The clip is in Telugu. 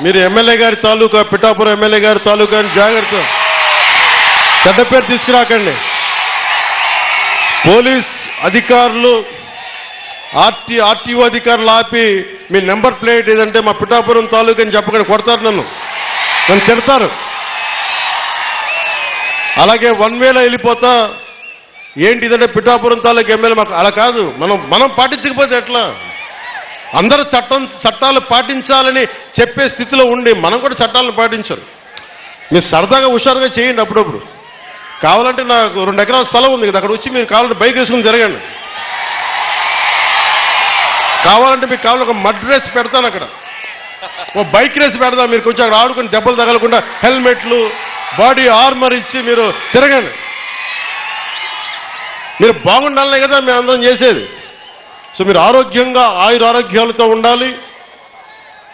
మీరు ఎమ్మెల్యే గారి తాలూకా, పిఠాపురం ఎమ్మెల్యే గారి తాలూకా అని జాగ్రత్త, చెడ్డ పేరు తీసుకురాకండి. పోలీస్ అధికారులు, ఆర్టీఓ అధికారులు ఆపి మీ నెంబర్ ప్లేట్ ఏదంటే మా పిఠాపురం తాలూకా అని చెప్పకుండా కొడతారు, నన్ను తిడతారు. అలాగే వన్ వేలో వెళ్ళిపోతా ఏంటి ఇదంటే పిఠాపురం తాలూకా ఎమ్మెల్యే మాకు అలా కాదు. మనం పాటించకపోతే ఎట్లా? అందరూ చట్టాలు పాటించాలని చెప్పే స్థితిలో ఉండి మనం కూడా చట్టాలను పాటించాలి. మీరు సరదాగా హుషారుగా చేయండి. అప్పుడప్పుడు కావాలంటే నాకు 2 ఎకరాల స్థలం ఉంది కదా, అక్కడ వచ్చి మీరు కావాలంటే బైక్ వేసుకుని తిరగండి. కావాలంటే మీకు కావాలంటే ఒక మడ్ రేస్ పెడతాను, అక్కడ ఓ బైక్ రేస్ పెడతాం. మీరు కొంచెం అక్కడ ఆడుకుని దెబ్బలు తగలకుండా హెల్మెట్లు, బాడీ ఆర్మర్ ఇచ్చి మీరు తిరగండి. మీరు బాగుండాలనే కదా మేము అందరం చేసేది. సో మీరు ఆరోగ్యంగా ఆయురారోగ్యాలతో ఉండాలి.